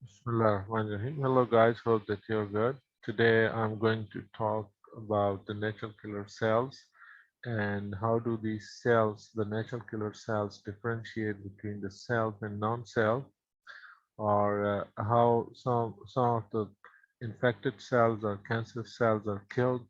Bismillahirrahmanirrahim. Hello guys, hope that you're good. Today I'm going to talk about the natural killer cells and how do these cells, the natural killer cells, differentiate between the self and non-self, or how some of the infected cells or cancer cells are killed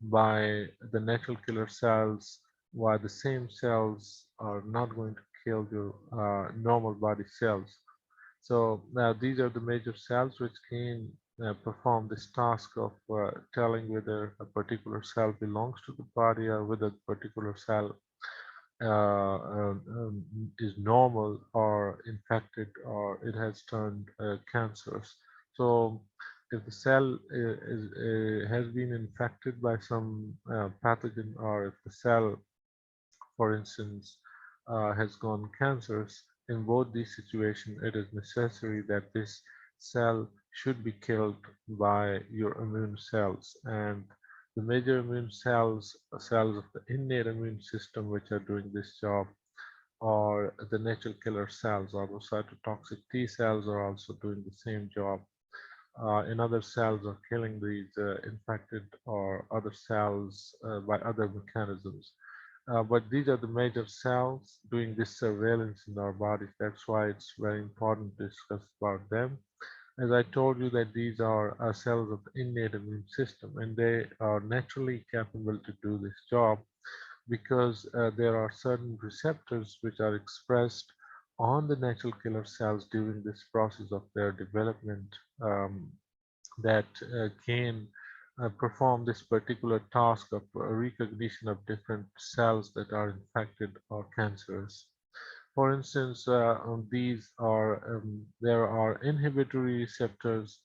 by the natural killer cells, while the same cells are not going to kill your normal body cells. So now these are the major cells which can perform this task of telling whether a particular cell belongs to the body or whether the particular cell is normal or infected or it has turned cancerous. So if the cell has been infected by some pathogen, or if the cell, for instance, has gone cancerous, in both these situations, it is necessary that this cell should be killed by your immune cells. And the major immune cells, cells of the innate immune system, which are doing this job, or the natural killer cells, or the cytotoxic T cells, are also doing the same job. And other cells are killing these infected or other cells by other mechanisms. But these are the major cells doing this surveillance in our bodies. That's why it's very important to discuss about them. As I told you that these are cells of the innate immune system, and they are naturally capable to do this job because there are certain receptors which are expressed on the natural killer cells during this process of their development, that can perform this particular task of recognition of different cells that are infected or cancerous. For instance, there are inhibitory receptors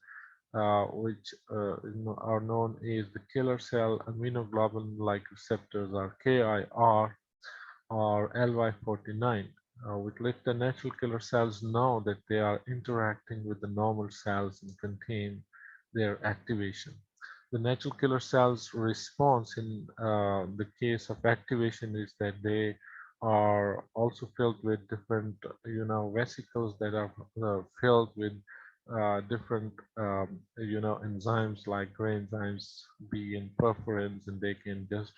which are known as the killer cell immunoglobulin-like receptors, or KIR, or LY49, which let the natural killer cells know that they are interacting with the normal cells and contain their activation. The natural killer cells response in the case of activation is that they are also filled with different, vesicles that are filled with different, enzymes like enzymes, be in perforins, and they can just,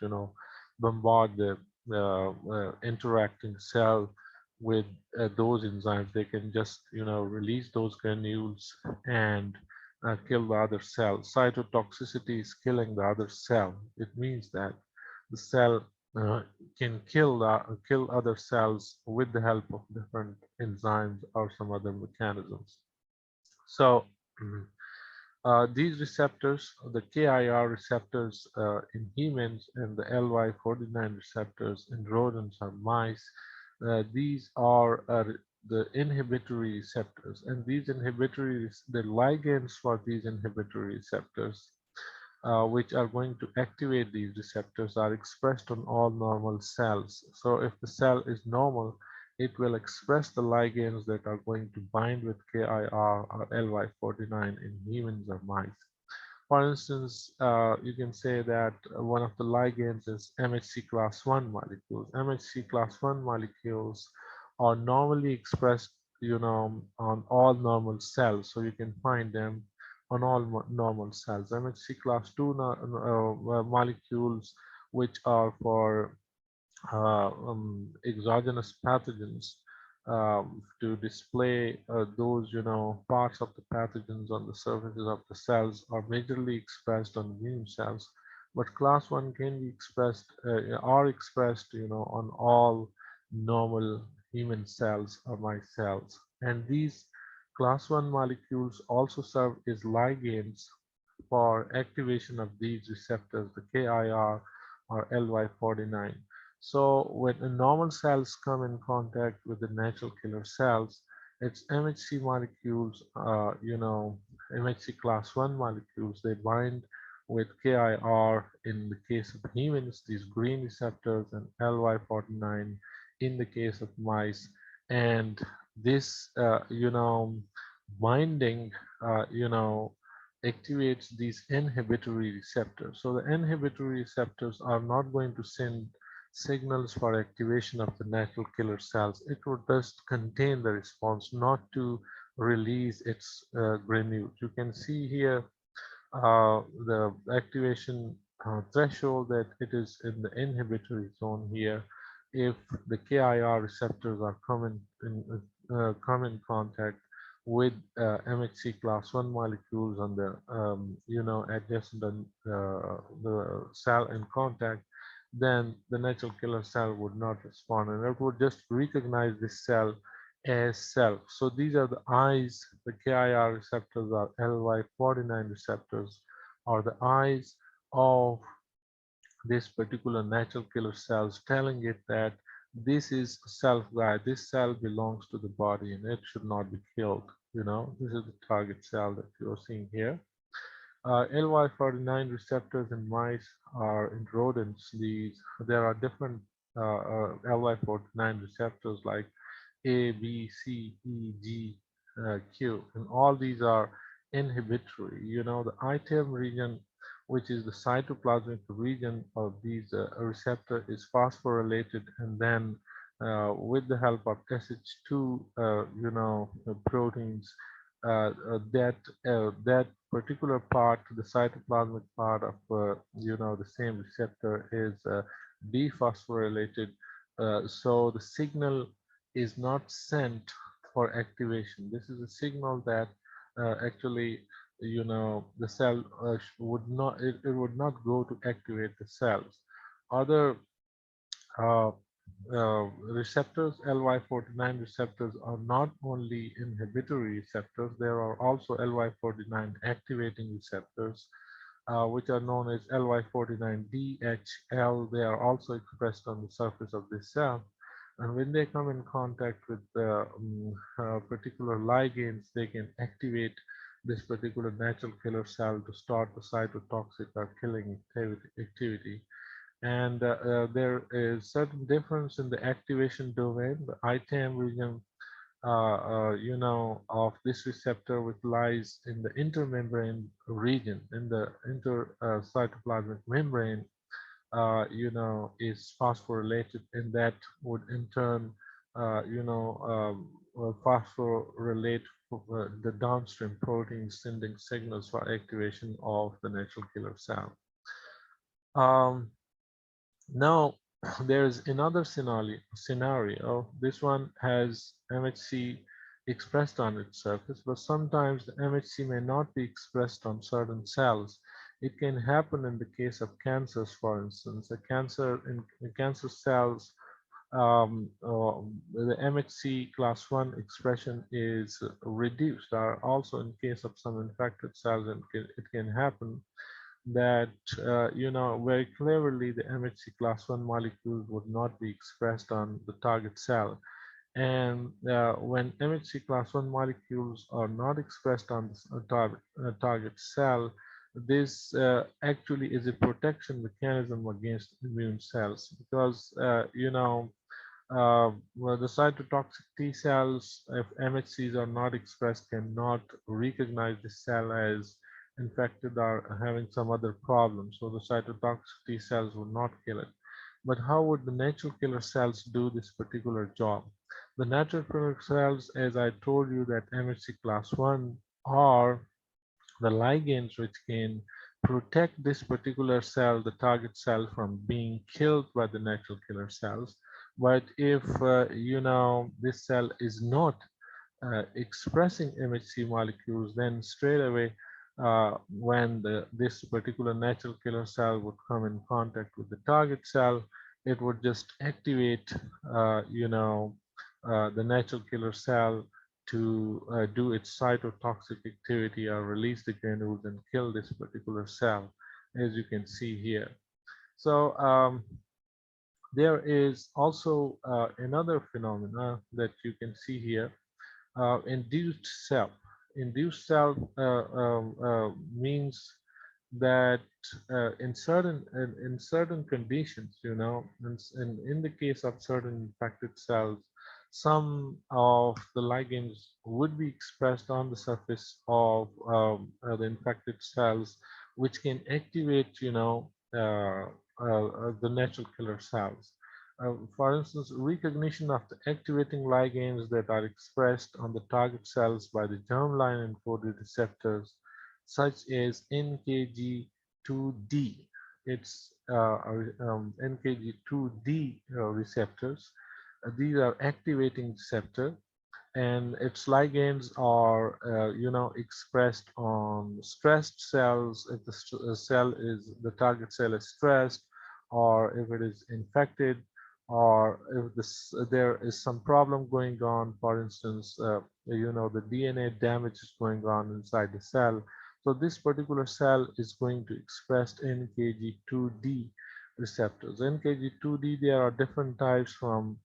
bombard the interacting cell with those enzymes. They can just, release those granules and kill the other cell. Cytotoxicity is killing the other cell. It means that the cell can kill other cells with the help of different enzymes or some other mechanisms. So these receptors, the KIR receptors in humans and the LY49 receptors in rodents or mice, these are the inhibitory receptors. And these the ligands for these inhibitory receptors, which are going to activate these receptors, are expressed on all normal cells. So if the cell is normal, it will express the ligands that are going to bind with KIR or LY49 in humans or mice. For instance, you can say that one of the ligands is MHC class 1 molecules. MHC class 1 molecules are normally expressed, on all normal cells. So you can find them on all normal cells. MHC class 2 molecules, which are for exogenous pathogens, to display those, parts of the pathogens on the surfaces of the cells, are majorly expressed on immune cells. But class 1 can be expressed, are expressed, on all normal human cells or mice cells. And these class 1 molecules also serve as ligands for activation of these receptors, the KIR or LY49. So when the normal cells come in contact with the natural killer cells, its MHC molecules, MHC class 1 molecules, they bind with KIR in the case of humans, these green receptors, and LY49 in the case of mice. And this, binding, activates these inhibitory receptors. So the inhibitory receptors are not going to send signals for activation of the natural killer cells. It would just contain the response, not to release its granule. You can see here the activation threshold that it is in the inhibitory zone here. If the KIR receptors are come in contact with MHC class 1 molecules on the adjacent the cell in contact, then the natural killer cell would not respond, and it would just recognize this cell as self. So these are the eyes. The KIR receptors are LY49 receptors, or the eyes of this particular natural killer cells, telling it that this is self guy. This cell belongs to the body and it should not be killed. This is the target cell that you are seeing here. LY49 receptors in mice are in rodents. There are different LY49 receptors like A, B, C, E, G, Q, and all these are inhibitory. The ITM region, which is the cytoplasmic region of these receptor, is phosphorylated, and then with the help of SH2, proteins, that particular part, the cytoplasmic part of the same receptor, is dephosphorylated. So the signal is not sent for activation. This is a signal that actually, the cell would not, it would not go to activate the cells. Other uh, receptors, LY49 receptors, are not only inhibitory receptors, there are also LY49 activating receptors, which are known as LY49DHL. They are also expressed on the surface of this cell. And when they come in contact with particular ligands, they can activate this particular natural killer cell to start the cytotoxic or killing activity. And there is certain difference in the activation domain. The ITAM region, of this receptor, which lies in the intermembrane region, in the cytoplasmic membrane, is phosphorylated, and that would in turn, phosphorylate the downstream proteins, sending signals for activation of the natural killer cell. Now, there's another scenario. This one has MHC expressed on its surface, but sometimes the MHC may not be expressed on certain cells. It can happen in the case of cancers, for instance. In cancer cells, the MHC class 1 expression is reduced. Also, in case of some infected cells, it can happen that very cleverly the MHC class 1 molecules would not be expressed on the target cell. And when MHC class 1 molecules are not expressed on the target cell, this actually is a protection mechanism against immune cells, because well, the cytotoxic T cells, if MHCs are not expressed, cannot recognize the cell as infected or having some other problem. So the cytotoxic T cells would not kill it. But how would the natural killer cells do this particular job? The natural killer cells, as I told you, that MHC class 1 are the ligands which can protect this particular cell, the target cell, from being killed by the natural killer cells. But if this cell is not expressing MHC molecules, then straight away, when this particular natural killer cell would come in contact with the target cell, it would just activate, the natural killer cell to do its cytotoxic activity or release the granules and kill this particular cell, as you can see here. So there is also another phenomena that you can see here, induced self. Induced self means that in certain conditions, in the case of certain infected cells, some of the ligands would be expressed on the surface of the infected cells, which can activate, the natural killer cells. For instance, recognition of the activating ligands that are expressed on the target cells by the germline encoded receptors, such as NKG2D. It's NKG2D receptors. These are activating receptor, and its ligands are expressed on stressed cells if the cell is the target cell is stressed, or if it is infected, or if there is some problem going on. For instance, the DNA damage is going on inside the cell, so this particular cell is going to express NKG2D receptors. NKG2D, there are different types from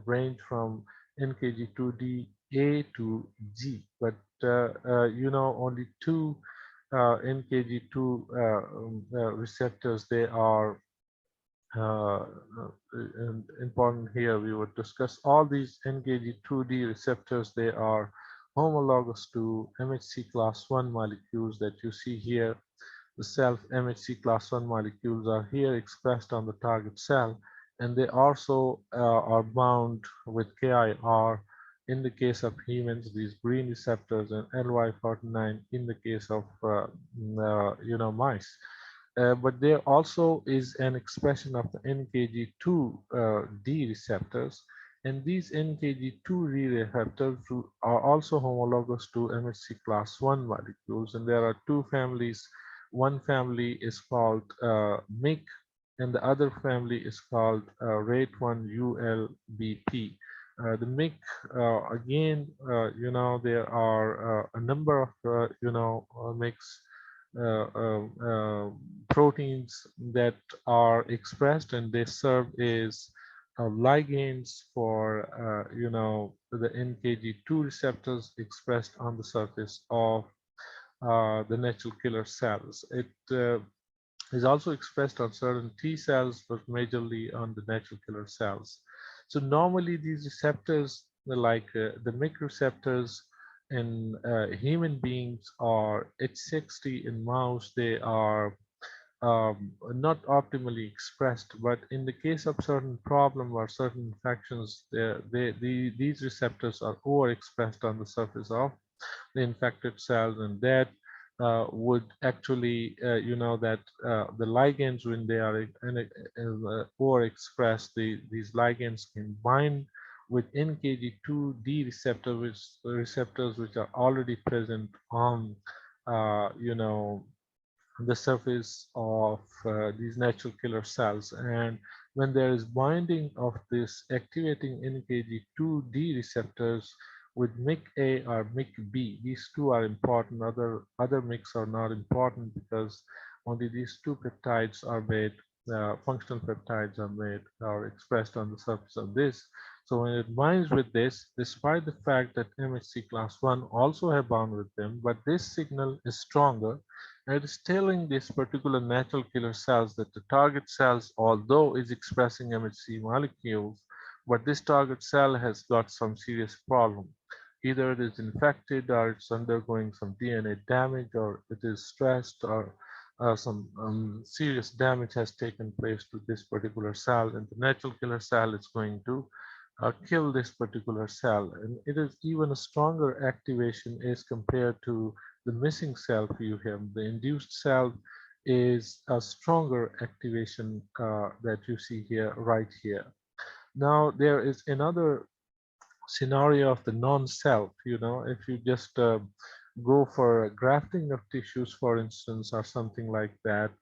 range from NKG2D A to G, but only two NKG2 receptors, they are important here. We would discuss all these NKG2D receptors. They are homologous to MHC class 1 molecules that you see here. The self MHC class 1 molecules are here expressed on the target cell, and they also are bound with KIR in the case of humans, these green receptors, and LY49 in the case of mice. But there also is an expression of the NKG2D receptors, and these NKG2D receptors are also homologous to MHC class 1 molecules, and there are two families. One family is called MIC, and the other family is called RATE1ULBP. The MIC, again, there are a number of, MICs proteins that are expressed, and they serve as ligands for the NKG2 receptors expressed on the surface of the natural killer cells. It is also expressed on certain T cells, but majorly on the natural killer cells. So normally these receptors, like the MYC receptors in human beings or H60 in mouse, they are not optimally expressed. But in the case of certain problem or certain infections, these receptors are overexpressed on the surface of the infected cells, and that would actually, that the ligands, when they are overexpressed, these ligands can bind with NKG2D receptors which are already present on, the surface of these natural killer cells. And when there is binding of this activating NKG2D receptors with MIC-A or MIC-B, these two are important. Other MICs are not important because only these two peptides are made, functional peptides are made or expressed on the surface of this. So when it binds with this, despite the fact that MHC class 1 also have bound with them, but this signal is stronger, and it is telling this particular natural killer cells that the target cells, although is expressing MHC molecules, but this target cell has got some serious problem. Either it is infected, or it's undergoing some DNA damage, or it is stressed, or some serious damage has taken place to this particular cell, and the natural killer cell is going to kill this particular cell. And it is even a stronger activation as compared to the missing self you have. The induced self is a stronger activation that you see here, right here. Now, there is another scenario of the non-self. If you just go for grafting of tissues, for instance, or something like that.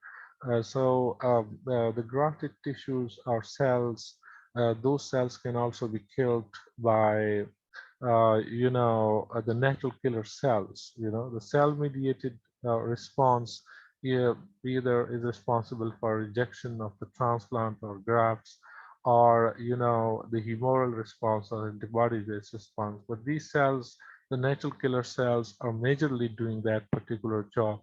The grafted tissues or cells, those cells can also be killed by the natural killer cells. The cell-mediated response, either is responsible for rejection of the transplant or grafts, or the humoral response or antibody-based response. But these cells, the natural killer cells, are majorly doing that particular job.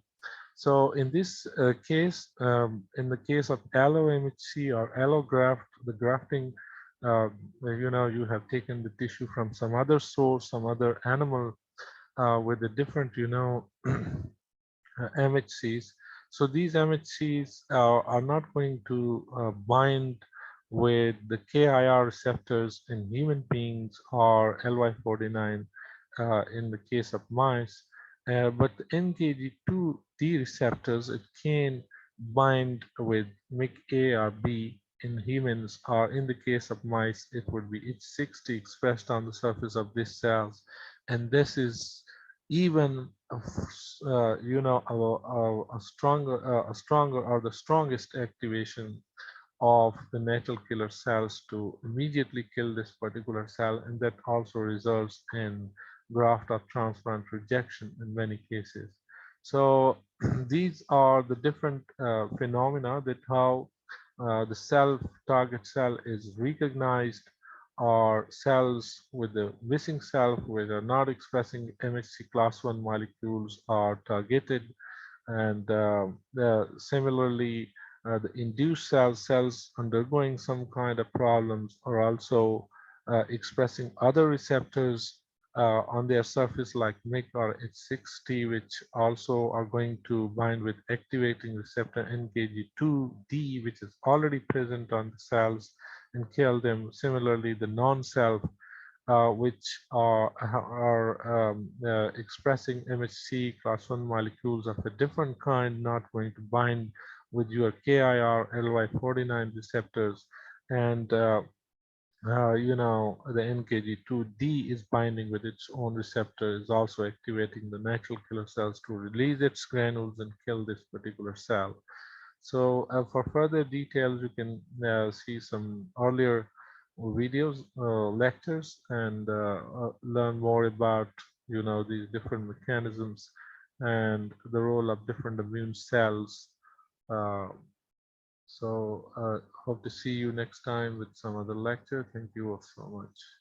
So in this case, in the case of allo-MHC or allograft, the grafting, you have taken the tissue from some other source, some other animal with a different, MHCs. So these MHCs are not going to bind with the KIR receptors in human beings or LY49 in the case of mice. But the NKG2D receptors, it can bind with MIC-A or B in humans, or in the case of mice, it would be H60 expressed on the surface of these cells. And this is even, a stronger or the strongest activation of the natural killer cells to immediately kill this particular cell, and that also results in graft or transplant rejection in many cases. So these are the different phenomena that how the self target cell is recognized, or cells with the missing self which are not expressing MHC class 1 molecules are targeted. And similarly, the induced cells undergoing some kind of problems are also expressing other receptors on their surface like MYC or H60, which also are going to bind with activating receptor NKG2D, which is already present on the cells, and kill them. Similarly, the non-self, which are expressing MHC class 1 molecules of a different kind, not going to bind with your KIR LY49 receptors. And the NKG2D is binding with its own receptor, is also activating the natural killer cells to release its granules and kill this particular cell. So for further details, you can see some earlier videos, lectures, and learn more about these different mechanisms and the role of different immune cells. Uh, so hope to see you next time with some other lecture. Thank you all so much.